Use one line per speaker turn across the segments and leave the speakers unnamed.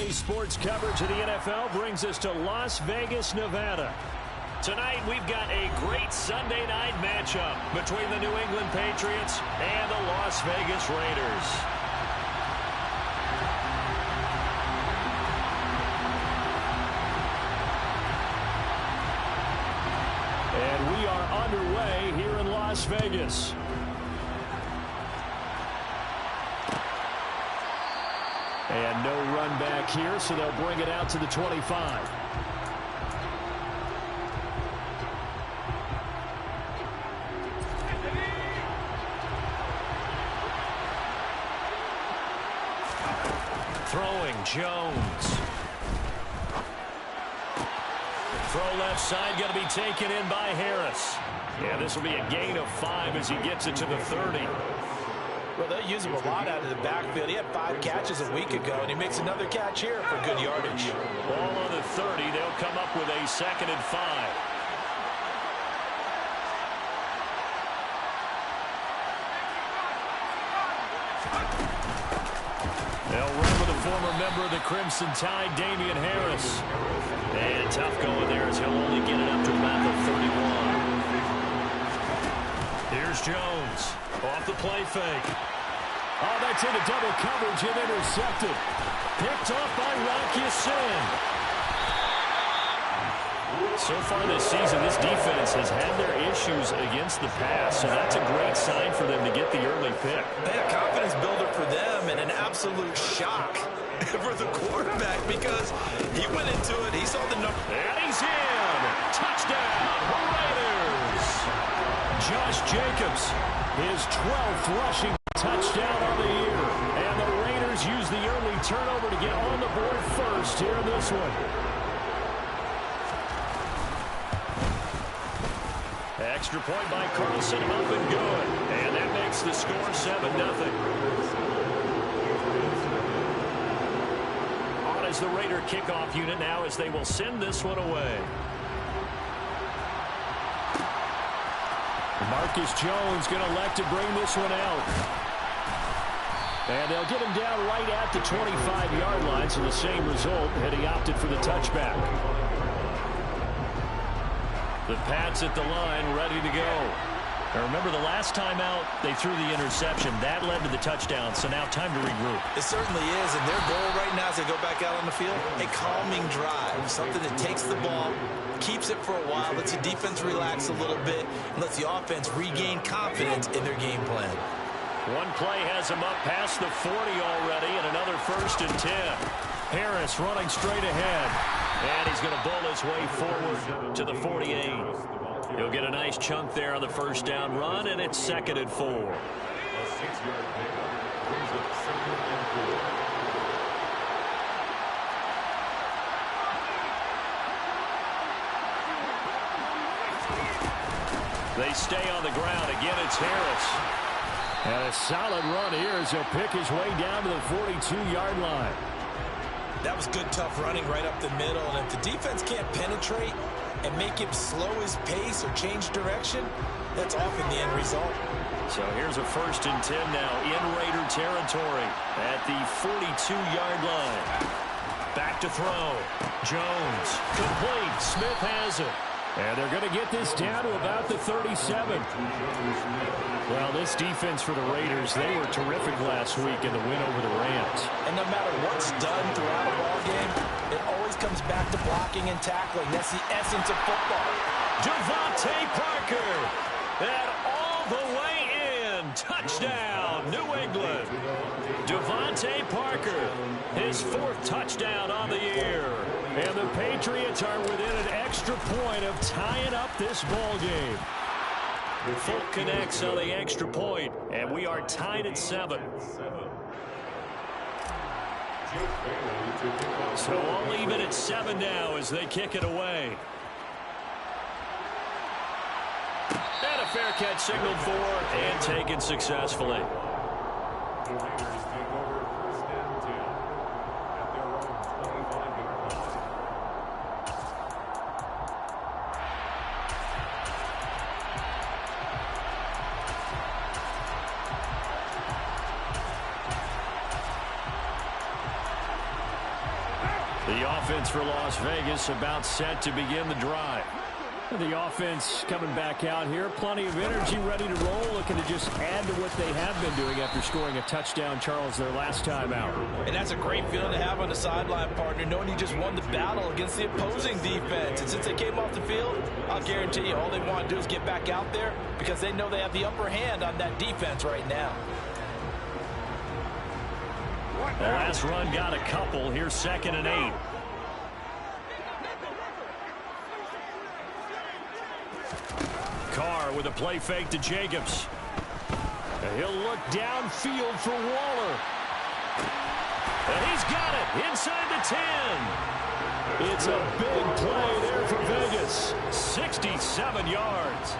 Today's sports coverage of the NFL brings us to Las Vegas, Nevada. Tonight, we've got a great Sunday night matchup between the New England Patriots and the Las Vegas Raiders. And we are underway here in Las Vegas. And no run back here, so they'll bring it out to the 25. Throwing, Jones. Throw left side, going to be taken in by Harris. Yeah, this will be a gain of 5 as he gets it to the 30.
Well, they use him a lot out of the backfield. He had 5 catches a week ago, and he makes another catch here for good yardage.
Ball on the 30. They'll come up with a 2nd and 5. They'll run with a former member of the Crimson Tide, Damian Harris. And tough going there as he'll only get it up to about the 31. Here's Jones. Off the play fake. Oh, that's into double coverage and intercepted. Picked off by Rocky Sin. So far this season, this defense has had their issues against the pass, so that's a great sign for them to get the early pick.
And a confidence builder for them and an absolute shock for the quarterback because he went into it, he saw the number.
And he's in. Touchdown, Raiders. Josh Jacobs, his 12th rushing touchdown on the year. And the Raiders use the early turnover to get on the board first here in this one. Extra point by Carlson, up and good. And that makes the score 7-0. On is the Raider kickoff unit now as they will send this one away. Marcus Jones going to elect to bring this one out. And they'll get him down right at the 25-yard line, so the same result had he opted for the touchback. The Pats at the line, ready to go. Now remember, the last time out, they threw the interception. That led to the touchdown, so now time to regroup.
It certainly is, and their goal right now as they go back out on the field, a calming drive, something that takes the ball, keeps it for a while, lets the defense relax a little bit, and lets the offense regain confidence in their game plan.
One play has him up past the 40 already, and another 1st and 10. Harris running straight ahead, and he's going to bowl his way forward to the 48. He'll get a nice chunk there on the first down run, and it's 2nd and 4. They stay on the ground. Again, it's Harris. And a solid run here as he'll pick his way down to the 42-yard line.
That was good, tough running right up the middle. And if the defense can't penetrate and make him slow his pace or change direction, that's often the end result.
So here's a 1st and 10 now in Raider territory at the 42-yard line. Back to throw. Jones. Complete. Smith has it. And they're going to get this down to about the 37. Well, this defense for the Raiders, they were terrific last week in the win over the Rams.
And no matter what's done throughout a ball game, it always comes back to blocking and tackling. That's the essence of football.
Devontae Parker. And all the way in. Touchdown, New England. Devontae Parker, his 4th touchdown on the year. And the Patriots are within an extra point of tying up this ball game. Folk connects on the extra point, and we are tied at 7. So all even at 7 now as they kick it away. And a fair catch signaled for and taken successfully. The offense for Las Vegas about set to begin the drive. The offense coming back out here. Plenty of energy, ready to roll, looking to just add to what they have been doing after scoring a touchdown, Charles, their last time out.
And that's a great feeling to have on the sideline, partner, knowing you just won the battle against the opposing defense. And since they came off the field, I'll guarantee you all they want to do is get back out there because they know they have the upper hand on that defense right now.
The last run got a couple. Here's 2nd and 8. Carr with a play fake to Jacobs. He'll look downfield for Waller. And he's got it inside the 10. It's a big play there for Vegas. 67 yards.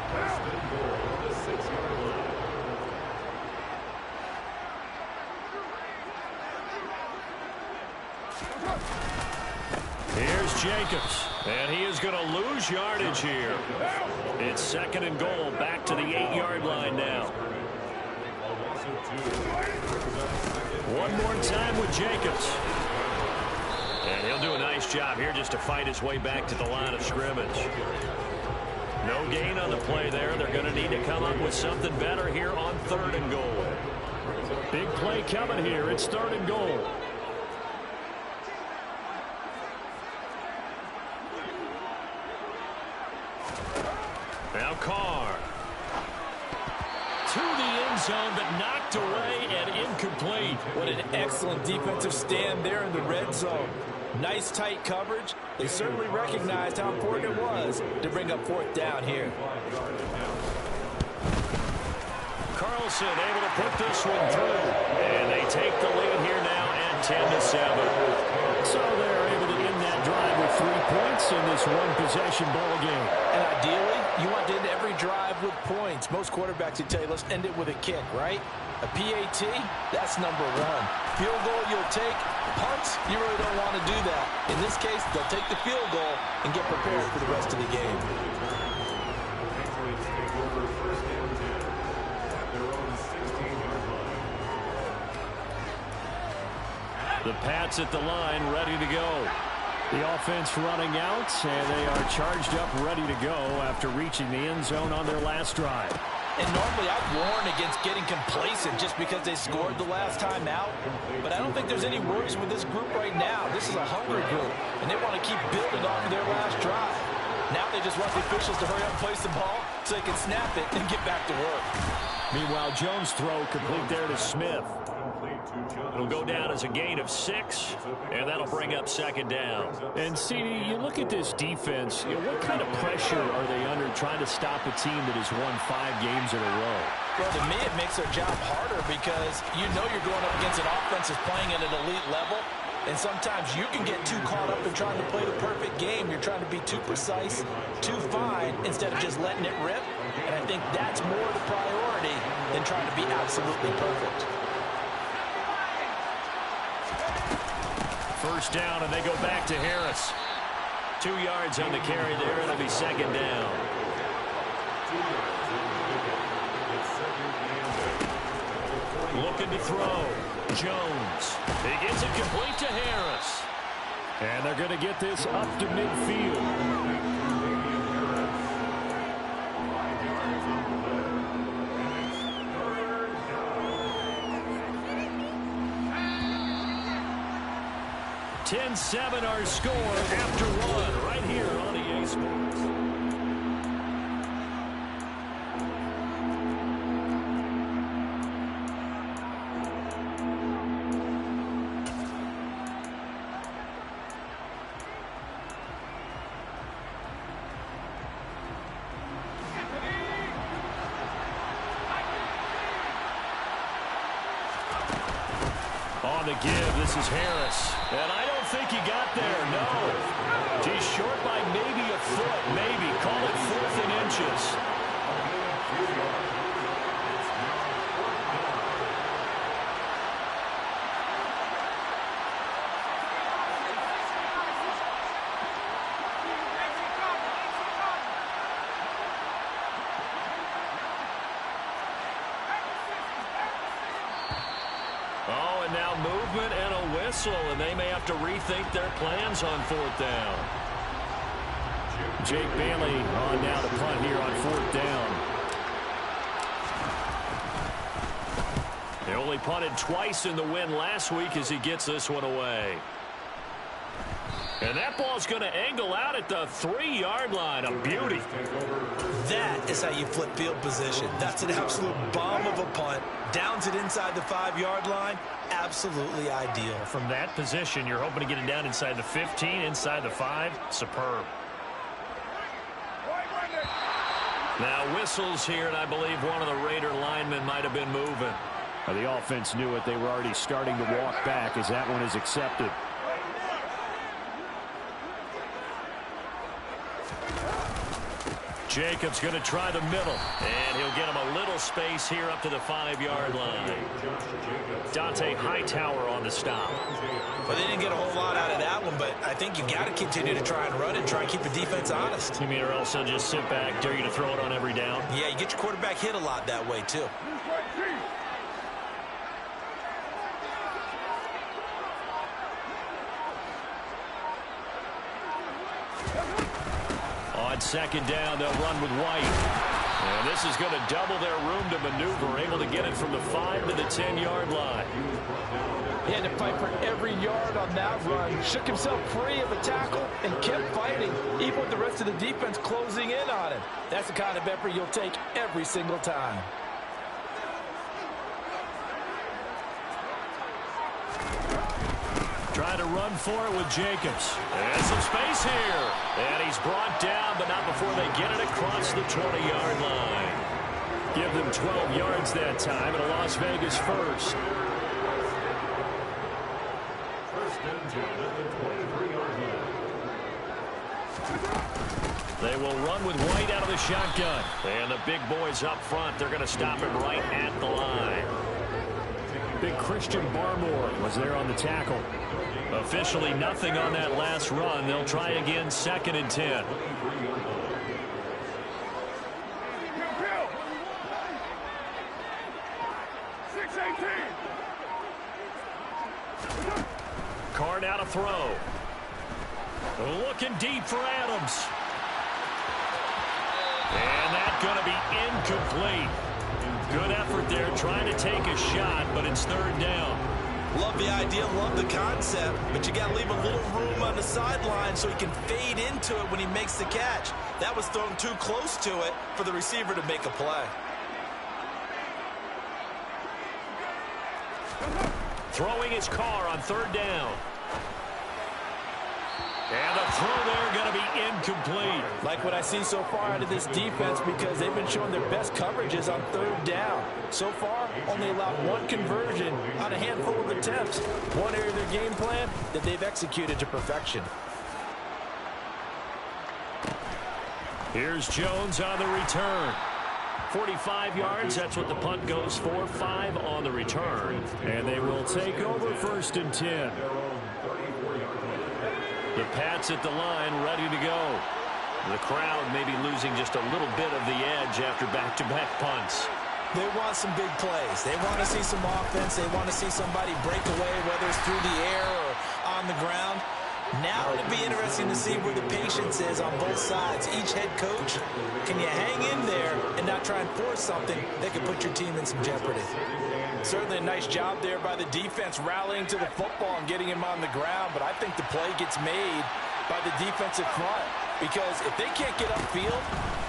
Here's Jacobs, and he is going to lose yardage here. It's 2nd and goal, back to the 8-yard line now. One more time with Jacobs. And he'll do a nice job here just to fight his way back to the line of scrimmage. No gain on the play there. They're going to need to come up with something better here on 3rd and goal. Big play coming here. It's 3rd and goal. Now Carr. To the end zone, but knocked away and incomplete.
What an excellent defensive stand there in the red zone. Nice tight coverage. They certainly recognized how important it was to bring up 4th down here.
Carlson able to put this one through. And they take the lead here now at 10-7. So they're able to end that drive with 3 points in this one-possession ball game.
And ideally, you want to end every drive with points. Most quarterbacks would tell you, let's end it with a kick, right? A PAT, that's number 1. Field goal you'll take. Punts, you really don't want to do that. In this case, they'll take the field goal and get prepared for the rest of the game.
The Pats at the line, ready to go. The offense running out, and they are charged up, ready to go after reaching the end zone on their last drive.
And normally I'd warn against getting complacent just because they scored the last time out. But I don't think there's any worries with this group right now. This is a hungry group, and they want to keep building off of their last drive. Now they just want the officials to hurry up and place the ball so they can snap it and get back to work.
Meanwhile, Jones' throw complete there to Smith. It'll go down as a gain of 6, and that'll bring up 2nd down. And, CD, you look at this defense, what kind of pressure are they under trying to stop a team that has won 5 games in a row?
Well, to me, it makes their job harder because you know you're going up against an offense that's playing at an elite level, and sometimes you can get too caught up in trying to play the perfect game. You're trying to be too precise, too fine, instead of just letting it rip. And I think that's more the priority than trying to be absolutely perfect.
1st down, and they go back to Harris. 2 yards on the carry there, and it'll be 2nd down. Looking to throw. Jones. He gets it complete to Harris. And they're going to get this up to midfield. $10-7 our score after 1 right here on EA Sports. On the give, this is Harris. And I don't think he got there, no. He's short by maybe a foot, maybe. Call it 4th and inches. Oh, and now movement and a whistle. whistle, and they may have to rethink their plans on 4th down. Jake Bailey on now to punt here on 4th down. They only punted twice in the win last week as he gets this one away. And that ball's going to angle out at the 3-yard line. A beauty.
That is how you flip field position. That's an absolute bomb of a punt. Downs it inside the 5-yard line. Absolutely ideal.
From that position, you're hoping to get it down inside the 15, inside the 5. Superb. Now whistles here, and I believe one of the Raider linemen might have been moving.
The offense knew it. They were already starting to walk back as that one is accepted.
Jacobs going to try the middle, and he'll get him a little space here up to the 5-yard line. Dante Hightower on the stop.
Well, they didn't get a whole lot out of that one, but I think you got to continue to try and run and try and keep the defense honest.
You mean or else they'll just sit back, dare you to throw it on every down?
Yeah, you get your quarterback hit a lot that way, too.
On 2nd down, they'll run with White. And this is going to double their room to maneuver, able to get it from the 5 to the 10-yard line.
He had to fight for every yard on that run. Shook himself free of a tackle and kept fighting, even with the rest of the defense closing in on him. That's the kind of effort you'll take every single time.
Trying to run for it with Jacobs. And some space here. And he's brought down, but not before they get it across the 20-yard line. Give them 12 yards that time, and a Las Vegas first. They will run with White out of the shotgun. And the big boys up front, they're going to stop him right at the line. Big Christian Barmore was there on the tackle. Officially nothing on that last run. They'll try again, 2nd and 10. Card out a throw. Looking deep for Adams. And that's going to be incomplete. Good effort there trying to take a shot, but it's 3rd down.
Love the idea, love the concept, but you got to leave a little room on the sideline so he can fade into it when he makes the catch. That was thrown too close to it for the receiver to make a play.
Throwing his car on 3rd down. And the throw there going to be incomplete.
Like what I see so far out of this defense, because they've been showing their best coverages on 3rd down. So far, only allowed 1 conversion on a handful of attempts. One area of their game plan that they've executed to perfection.
Here's Jones on the return. 45 yards, that's what the punt goes for. 5 on the return. And they will take over 1st and 10. The Pats at the line, ready to go. The crowd maybe losing just a little bit of the edge after back-to-back punts.
They want some big plays. They want to see some offense. They want to see somebody break away, whether it's through the air or on the ground. Now it'll be interesting to see where the patience is on both sides. Each head coach, can you hang in there and not try and force something that could put your team in some jeopardy?
Certainly a nice job there by the defense rallying to the football and getting him on the ground, but I think the play gets made by the defensive front, because if they can't get upfield,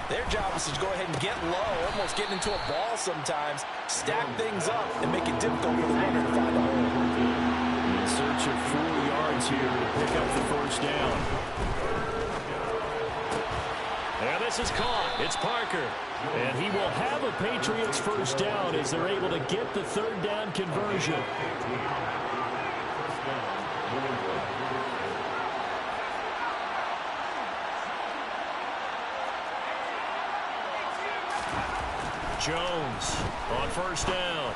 their job is to go ahead and get low, almost get into a ball sometimes, stack things up, and make it difficult for the runner to find a hole.
In search of 4 yards here to pick up the 1st down.
And this is caught. It's Parker. And he will have a Patriots 1st down as they're able to get the 3rd down conversion. Jones on 1st down.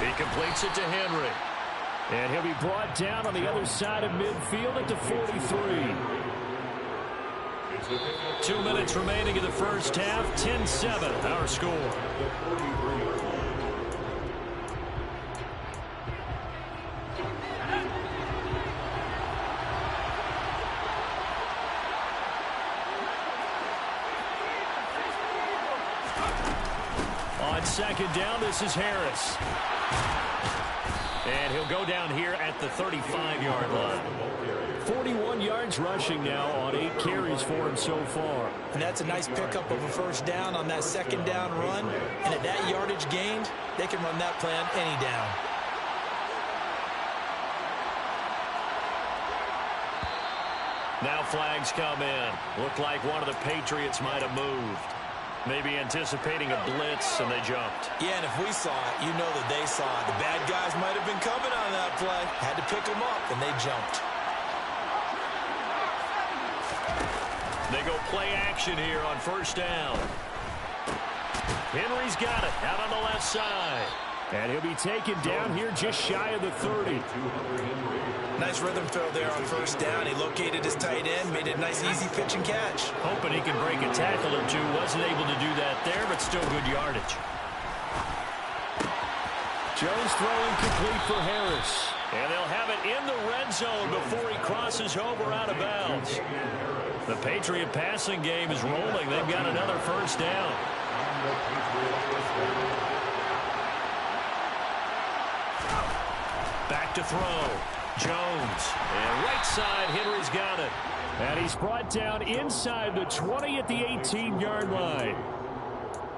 He completes it to Henry.
And he'll be brought down on the other side of midfield at the 43.
2 minutes remaining in the 1st half. 10-7, our score.
On second down, this is Harris. And he'll go down here at the 35-yard line. 41 yards rushing now on 8 carries for him so far.
And that's a nice pickup of a first down on that second down run. And at that yardage gained, they can run that play on any down.
Now flags come in. Looked like one of the Patriots might have moved. Maybe anticipating a blitz, and they jumped.
Yeah, and if we saw it, you know that they saw it. The bad guys might have been coming on that play. Had to pick them up, and they jumped.
They go play action here on first down. Henry's got it out on the left side.
And he'll be taken down here just shy of the 30.
Nice rhythm fill there on first down. He located his tight end, made a nice easy pitch and catch.
Hoping he can break a tackle or two. Wasn't able to do that there, but still good yardage.
Jones throwing complete for Harris.
And they'll have it in the red zone before he crosses over out of bounds. The Patriot passing game is rolling. They've got another first down. Back to throw. Jones. And right side, Henry's got it.
And he's brought down inside the 20 at the 18-yard line.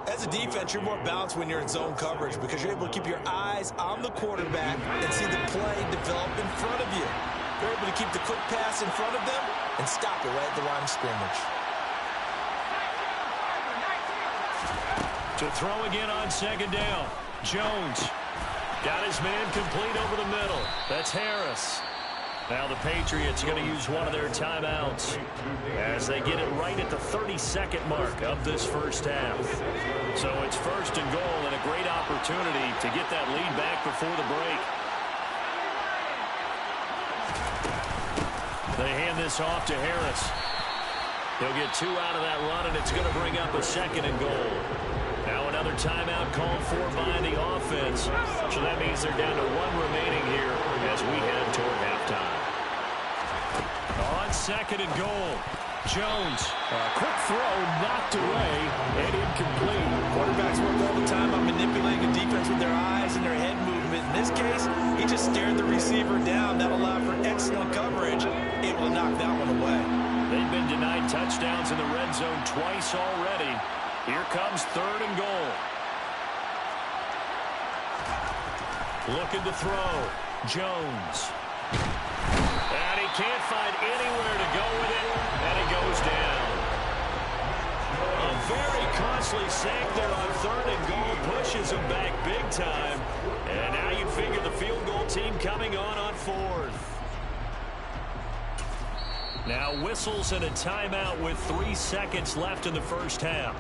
As a defense, you're more balanced when you're in zone coverage because you're able to keep your eyes on the quarterback and see the play develop in front of you. You're able to keep the quick pass in front of them and stop it right at the line of scrimmage.
To throw again on second down. Jones got his man complete over the middle. That's Harris. Now the Patriots are going to use one of their timeouts as they get it right at the 32nd mark of this first half. So it's first and goal and a great opportunity to get that lead back before the break. They hand this off to Harris. He'll get 2 out of that run, and it's going to bring up a second and goal. Now another timeout called for by the offense. So that means they're down to 1 remaining here as we head toward halftime. On second and goal, Jones.
A quick throw knocked away and incomplete.
Quarterbacks work all the time on manipulating a defense with their eyes and their head movement. In this case, he just stared the receiver down. That allowed for excellent coverage, able to knock that one away.
They've been denied touchdowns in the red zone twice already. Here comes third and goal. Looking to throw. Jones. And he can't find anywhere to go with it, and it goes down. A very costly sack there on third and goal pushes him back big time. And now you figure the field goal team coming on fourth. Now whistles and a timeout with 3 seconds left in the first half.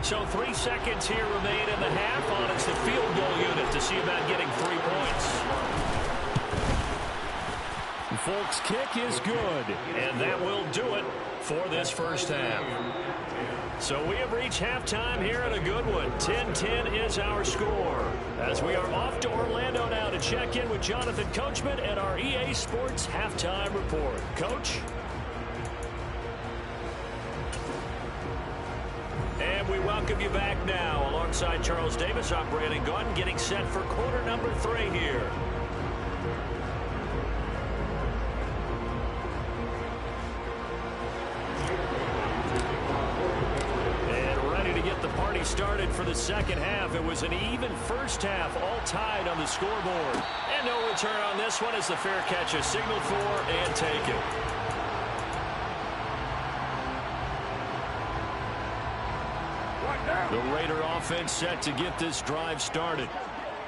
So 3 seconds here remain in the half on it's the field goal unit to see about getting 3 points.
Folks, kick is good.
And that will do it for this first half. So we have reached halftime here in a good one. 10-10 is our score. As we are off to Orlando now to check in with Jonathan Coachman and our EA Sports halftime report. Coach? And we welcome you back now alongside Charles Davis, operating gun, getting set for quarter number 3 here. And ready to get the party started for the second half. It was an even first half, all tied on the scoreboard. And no return on this one as the fair catch is signaled for and taken. The Raider offense set to get this drive started.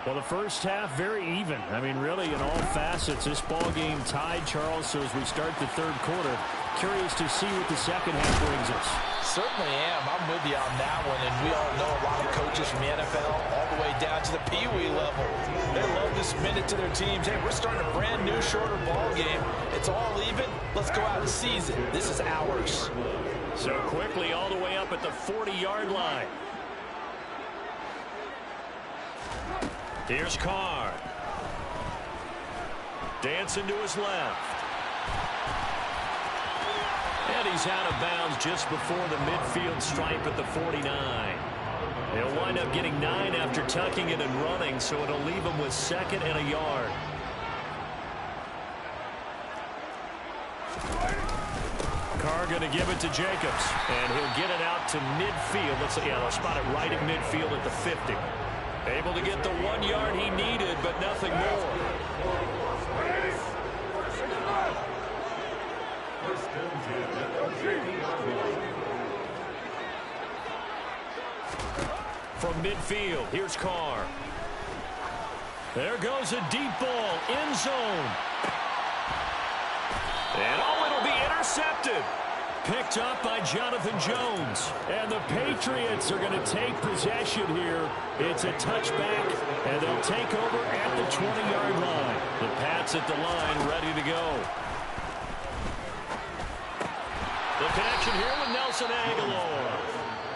Well, the first half, very even. I mean, really, in all facets, this ball game tied, Charles. So as we start the third quarter, curious to see what the second half brings us.
Certainly am. I'm with you on that one. And we all know a lot of coaches from the NFL all the way down to the Pee-wee level. They love to spin it to their teams. Hey, we're starting a brand new, shorter ball game. It's all even. Let's go out and seize it. This is ours.
So quickly all the way up at the 40-yard line. Here's Carr. Dancing to his left. And he's out of bounds just before the midfield stripe at the 49. He'll wind up getting 9 after tucking it and running, so it'll leave him with 2nd and a yard. Carr going to give it to Jacobs, and he'll get it out to midfield. They'll spot it right at midfield at the 50. Able to get the 1 yard he needed, but nothing more. From midfield, here's Carr. There goes a deep ball, end zone. And it'll be intercepted. Picked up by Jonathan Jones. And the Patriots are going to take possession here. It's a touchback, and they'll take over at the 20-yard line. The Pats at the line, ready to go. The connection here with Nelson Aguilar.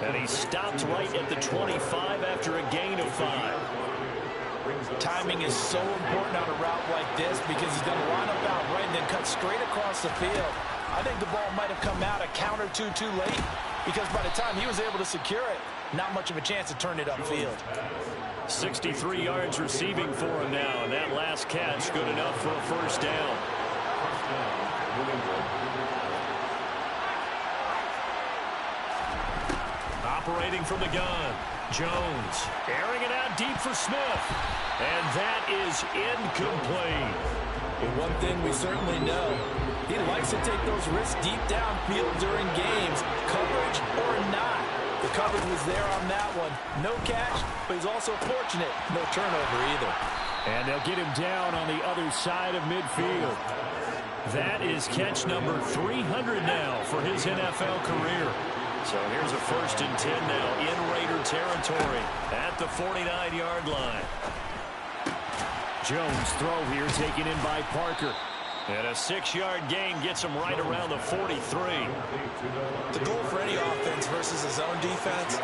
And he stopped right at the 25 after a gain of 5.
Timing is so important on a route like this because he's going to line up out right and then cut straight across the field. I think the ball might have come out a count or two too late because by the time he was able to secure it, not much of a chance to turn it upfield.
63 yards receiving for him now, and that last catch good enough for a first down. Operating from the gun, Jones airing it out deep for Smith, and that is incomplete.
But one thing we certainly know, he likes to take those risks deep downfield during games, coverage or not. The coverage was there on that one. No catch, but he's also fortunate. No turnover either.
And they'll get him down on the other side of midfield.
That is catch number 300 now for his NFL career. So here's a 1st and 10 now in Raider territory at the 49-yard line.
Jones throw here taken in by Parker.
And a 6-yard gain gets him right around the 43.
The goal for any offense versus a zone defense,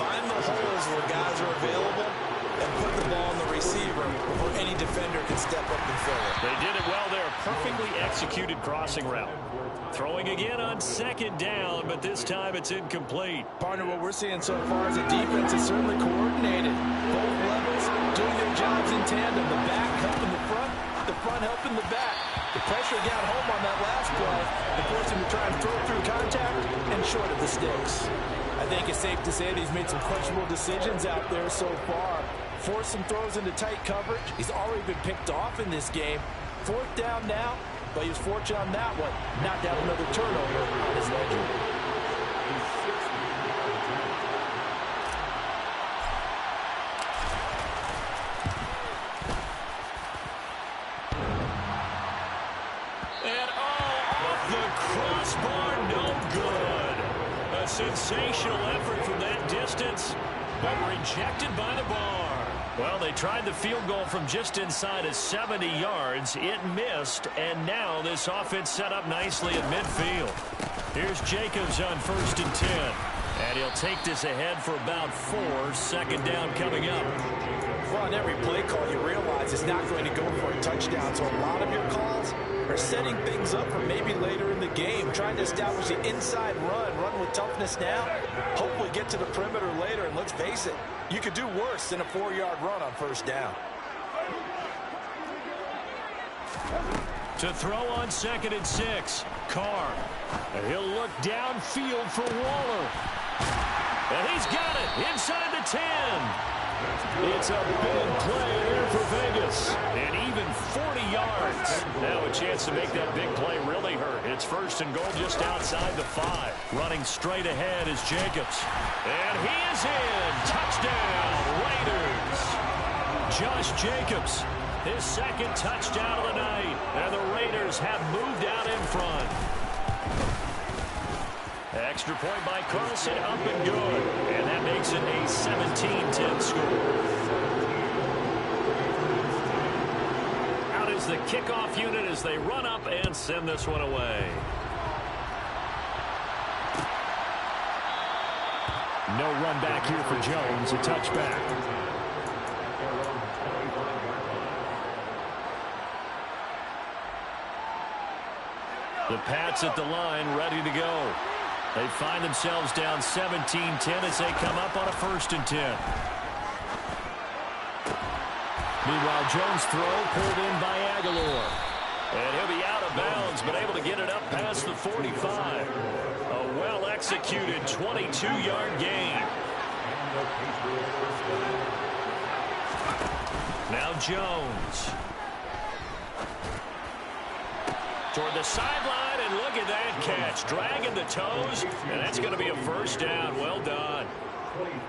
find the holes where guys are available and put the ball on the receiver before any defender can step up and fill it.
They did it well there. Perfectly executed crossing route. Throwing again on 2nd down, but this time it's incomplete.
Partner, what we're seeing so far is the defense is certainly coordinated. Both levels doing their jobs in tandem. The back helping the front helping the back. The pressure got home on that last play and forced him to try and throw through contact and short of the sticks. I think it's safe to say that he's made some questionable decisions out there so far. Forced some throws into tight coverage. He's already been picked off in this game. 4th down now, but he was fortunate on that one. Knocked out another turnover on his ledger.
And off the crossbar, no good. A sensational effort from that distance, but rejected by the bar. Well, they tried the field goal from just inside of 70 yards. It missed, and now this offense set up nicely at midfield. Here's Jacobs on 1st and 10. And he'll take this ahead for about 4. 2nd down coming up.
Well, on every play call, you realize it's not going to go for a touchdown. So a lot of your calls are setting things up for maybe later in the game, trying to establish the inside run with toughness now, hopefully get to the perimeter later, and let's face it, you could do worse than a 4-yard run on 1st down.
To throw on 2nd and 6, Carr. He'll look downfield for Waller. And he's got it inside the 10. It's a big play there for Vegas. And even 40 yards. Now a chance to make that big play really hurt. It's 1st and goal just outside the 5. Running straight ahead is Jacobs. And he is in. Touchdown, Raiders. Josh Jacobs, his 2nd touchdown of the night. And the Raiders have moved out in front. Extra point by Carlson, up and good. And that makes it a 17-10 score. Out is the kickoff unit as they run up and send this one away.
No run back here for Jones, a touchback. The Pats at the line, ready to go. They find themselves down 17-10 as they come up on a 1st and 10. Meanwhile, Jones' throw pulled in by Aguilar. And he'll be out of bounds, but able to get it up past the 45. A well-executed 22-yard gain. Now Jones. Toward the sideline, and look at that catch. Dragging the toes, and that's going to be a 1st down. Well done.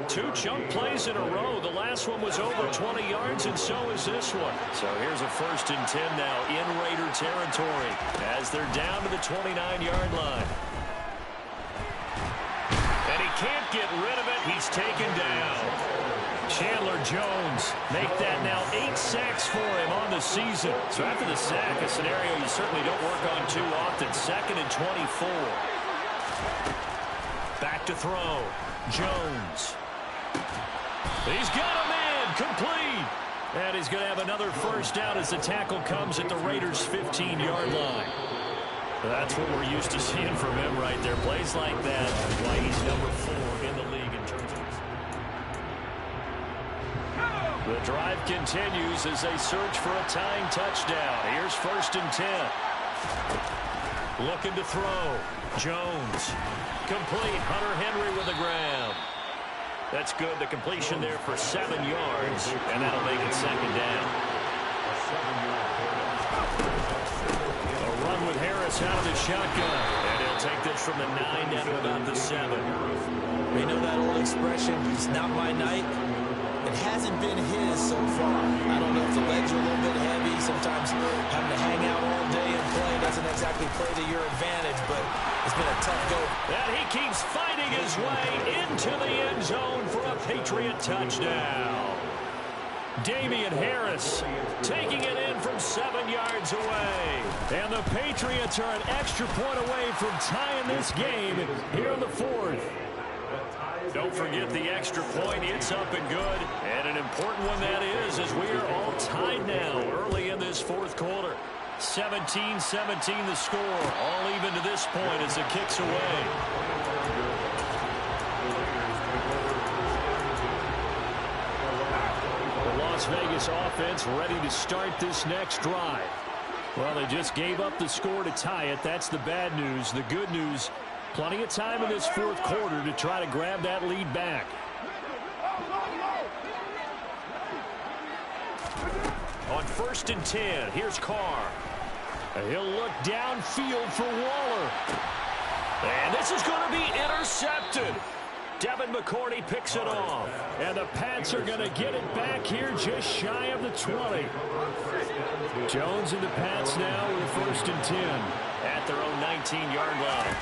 2 chunk plays in a row. The last one was over 20 yards, and so is this one. So here's a 1st and 10 now in Raider territory as they're down to the 29-yard line. And he can't get rid of it. He's taken down. Chandler Jones make that now 8 sacks for him on the season. So after the sack, a scenario you certainly don't work on too often. 2nd and 24. Back to throw. Jones. He's got him in. Complete. And he's going to have another 1st down as the tackle comes at the Raiders' 15-yard line. That's what we're used to seeing from him right there. Plays like that. Why he's number 4 in the league in terms of... The drive continues as they search for a tying touchdown. Here's 1st and 10. Looking to throw. Jones. Complete. Hunter Henry with the grab. That's good. The completion there for 7 yards, and that'll make it 2nd down. A run with Harris out of the shotgun, and he'll take this from the 9 down to about the 7.
We know that old expression, it's not my night. It hasn't been his so far. I don't know if the legs are a little bit heavy. Sometimes having to hang out all day and play doesn't exactly play to your advantage, but it's been a tough go.
And he keeps fighting his way into the end zone for a Patriot touchdown. Damian Harris taking it in from 7 yards away. And the Patriots are an extra point away from tying this game here in the 4th. Don't forget the extra point. It's up and good. And an important one that is, as we are all tied now early in this 4th quarter. 17-17 the score. All even to this point as the kick's away. The Las Vegas offense ready to start this next drive. Well, they just gave up the score to tie it. That's the bad news. The good news, plenty of time in this 4th quarter to try to grab that lead back. On 1st and 10, here's Carr. He'll look downfield for Waller. And this is going to be intercepted. Devin McCourty picks it off. And the Pats are going to get it back here just shy of the 20. Jones and the Pats now with 1st and 10 at their own 19-yard line.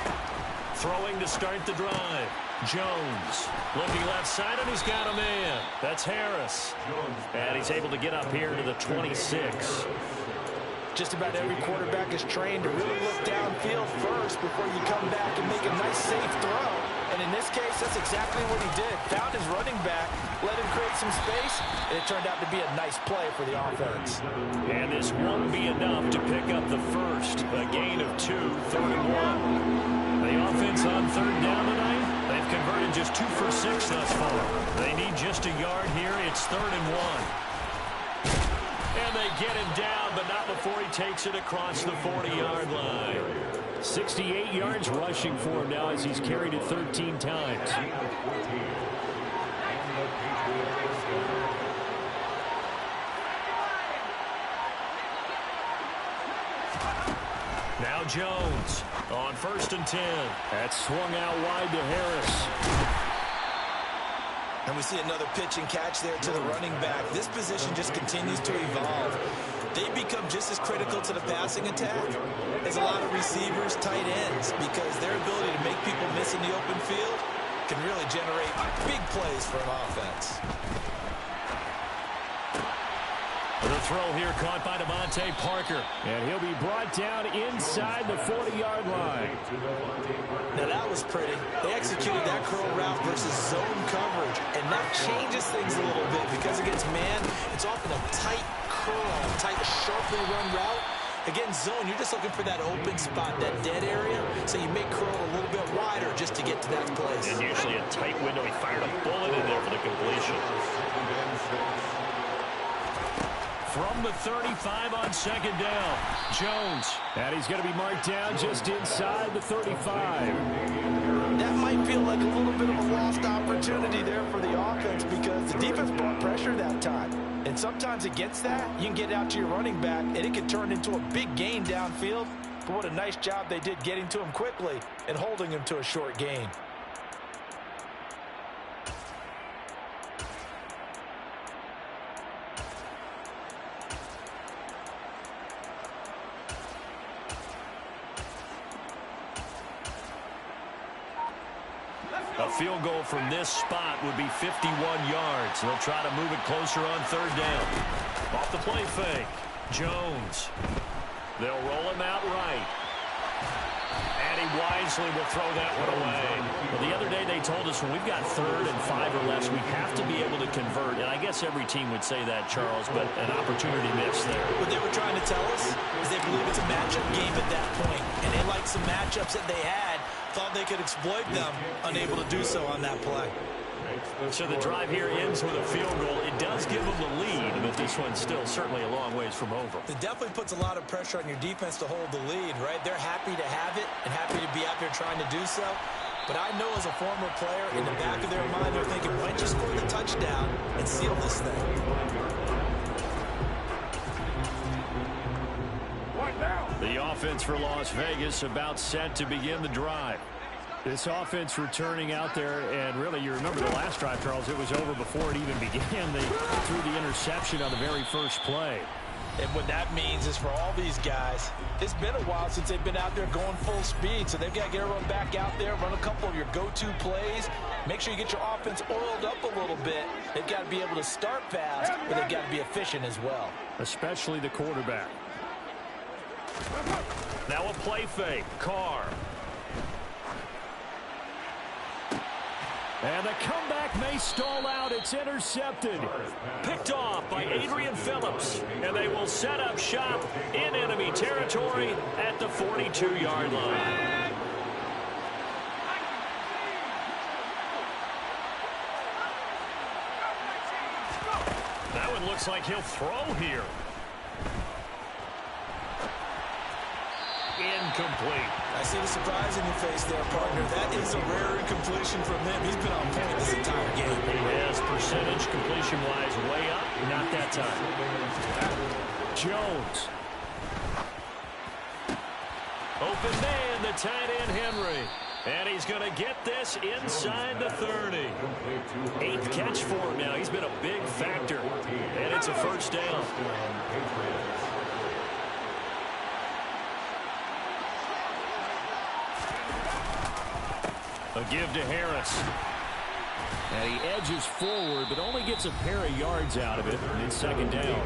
Throwing to start the drive. Jones looking left side, and he's got a man. That's Harris. And he's able to get up here to the 26.
Just about every quarterback is trained to really look downfield first before you come back and make a nice, safe throw. And in this case, that's exactly what he did. Found his running back, let him create some space, and it turned out to be a nice play for the offense.
And this won't be enough to pick up the first. A gain of 2, 3rd and 1. The offense on 3rd down tonight, they've converted just 2 for 6 thus far. They need just a yard here. It's 3rd and 1. And they get him down, but not before he takes it across the 40-yard line. 68 yards rushing for him now as he's carried it 13 times. Now Jones on 1st and 10. That's swung out wide to Harris.
And we see another pitch and catch there to the running back. This position just continues to evolve. They become just as critical to the passing attack as a lot of receivers, tight ends, because their ability to make people miss in the open field can really generate big plays for an offense.
The throw here caught by Devontae Parker. And he'll be brought down inside the 40-yard line.
Now that was pretty. They executed that curl route versus zone coverage. And that changes things a little bit because against man, it's often a tight curl, tight, sharply run route. Against zone, you're just looking for that open spot, that dead area, so you may curl a little bit wider just to get to that place.
And usually a tight window. He fired a bullet in there for the completion. From the 35 on second down, Jones. And he's going to be marked down just inside the 35.
That might feel like a little bit of a lost opportunity there for the offense because the defense brought pressure that time. And sometimes against that, you can get out to your running back, and it can turn into a big gain downfield. But what a nice job they did getting to him quickly and holding him to a short gain.
A field goal from this spot would be 51 yards. They'll try to move it closer on third down. Off the play fake. Jones. They'll roll him out right. And he wisely will throw that one away. Well, the other day they told us when we've got 3rd and 5 or less, we have to be able to convert. And I guess every team would say that, Charles, but an opportunity missed there.
What they were trying to tell us is they believe it's a matchup game at that point. And they liked some matchups that they had. Thought they could exploit them, unable to do so on that play.
So the drive here ends with a field goal. It does give them the lead, but this one's still certainly a long ways from over.
It definitely puts a lot of pressure on your defense to hold the lead, right? They're happy to have it and happy to be out there trying to do so. But I know as a former player, in the back of their mind, they're thinking, why don't you score the touchdown and seal this thing?
The offense for Las Vegas about set to begin the drive. This offense returning out there, and really, you remember the last drive, Charles, it was over before it even began. They threw the interception on the very first play.
And what that means is for all these guys, it's been a while since they've been out there going full speed, so they've got to get everyone back out there, run a couple of your go-to plays, make sure you get your offense oiled up a little bit. They've got to be able to start fast, but they've got to be efficient as well.
Especially the quarterback. Now a play fake. Carr. And the comeback may stall out. It's intercepted. Picked off by Adrian Phillips. And they will set up shop in enemy territory at the 42-yard line. That one looks like he'll throw here. Incomplete.
I see the surprise in your face there, partner. That is a rare incompletion from him. He's been on point this entire game.
He has percentage completion-wise way up. Not that time. Jones. Open man, the tight end, Henry. And he's going to get this inside the 30. 8th catch for him now. He's been a big factor. And it's a first down. A give to Harris. And he edges forward, but only gets a pair of yards out of it. And it's second down.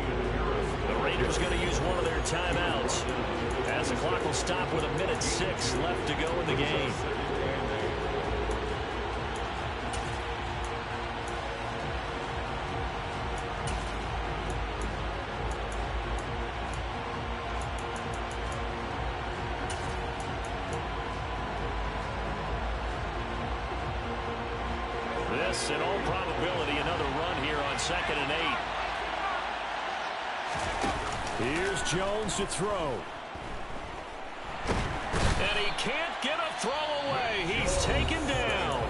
The Raiders going to use one of their timeouts, as the clock will stop with 1:06 left to go in the game. This, in all probability, another run here on 2nd and 8. Here's Jones to throw. And he can't get a throw away. He's taken down.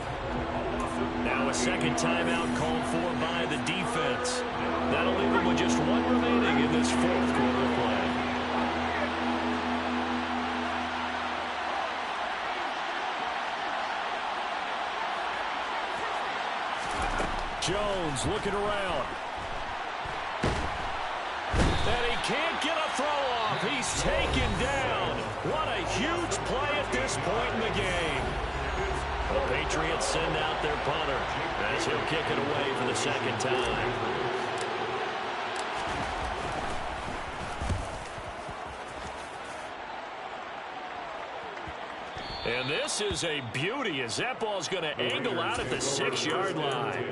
Now a second timeout called for by the defense. That'll leave him with just one remaining in this 4th quarter play. Jones looking around. And he can't get a throw off. He's taken down. What a huge play at this point in the game. The Patriots send out their punter as he'll kick it away for the second time. And this is a beauty as that ball's going to angle out at the 6-yard line.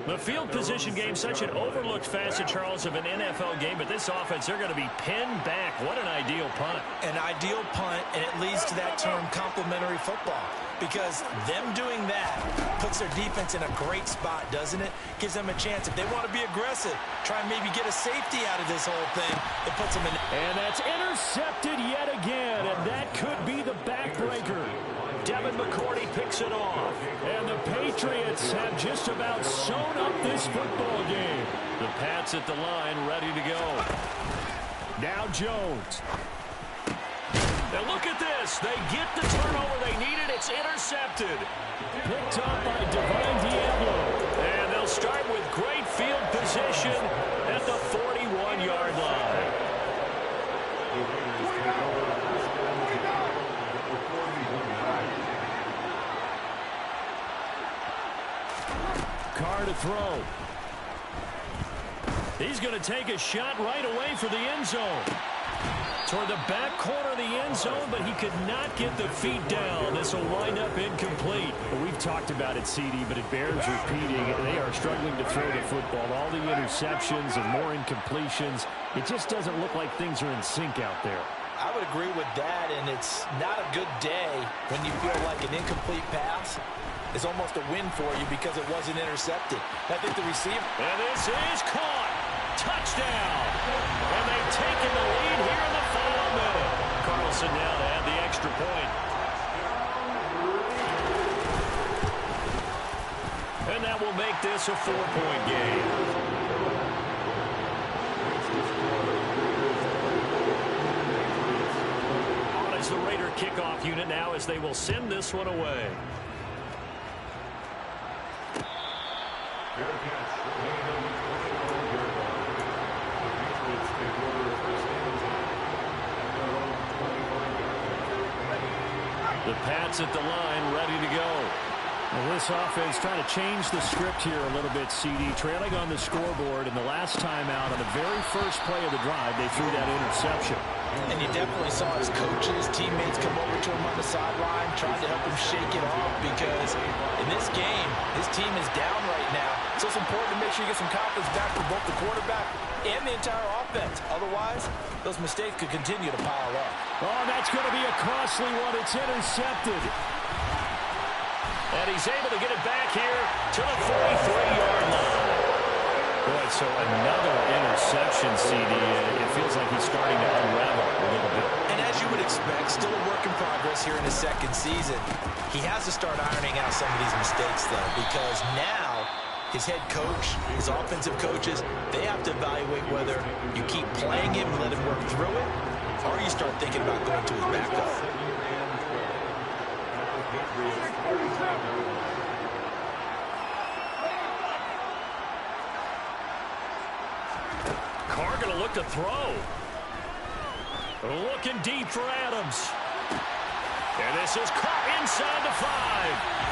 The field position game, such an overlooked facet, Charles, of an NFL game, but this offense, they're going to be pinned back. What an ideal punt.
An ideal punt, and it leads to that term complementary football, because them doing that puts their defense in a great spot, doesn't it? Gives them a chance. If they want to be aggressive, try and maybe get a safety out of this whole thing, it puts them in.
And that's intercepted yet again, and that could be the backbreaker. Devin McCourty picks it off. And the Patriots have just about sewn up this football game. The Pats at the line, ready to go. Now Jones. Now look at this. They get the turnover they needed. It's intercepted. Picked up by Divine Diablo. And they'll start with great field position at the 41-yard line. Carr to throw. He's going to take a shot right away for the end zone. Toward the back corner of the end zone, but he could not get the feet down. This will wind up incomplete.
Well, we've talked about it, CD, but it bears repeating. They are struggling to throw the football. All the interceptions and more incompletions. It just doesn't look like things are in sync out there.
I would agree with that, and it's not a good day when you feel like an incomplete pass is almost a win for you because it wasn't intercepted. I think the receiver...
And this is caught. Touchdown. And they've taken the lead here in the final minute. Carlson now to add the extra point. And that will make this a 4-point game. On is the Raider kickoff unit now as they will send this one away. The Pats at the line, ready to go.
Well, this offense trying to change the script here a little bit, CD. Trailing on the scoreboard, and the last time out on the very first play of the drive, they threw that interception.
And you definitely saw his coaches, teammates come over to him on the sideline, trying to help him shake it off, because in this game, his team is down right now. So it's important to make sure you get some confidence back for both the quarterback and the entire offense. Otherwise, those mistakes could continue to pile up.
Oh, that's going to be a costly one. It's intercepted.
And he's able to get it back here to the 43-yard line.
Boy, so another interception, CD. It feels like he's starting to unravel a little bit.
And as you would expect, still a work in progress here in his second season. He has to start ironing out some of these mistakes, though, because now his head coach, his offensive coaches, they have to evaluate whether you keep playing him and let him work through it, or you start thinking about going to his backup.
Carr going to look to throw. Looking deep for Adams. And this is caught inside the 5.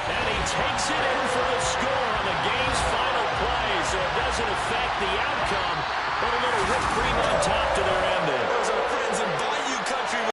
And he takes it in for the score on the game's final play. So it doesn't affect the outcome, but a little whipped cream on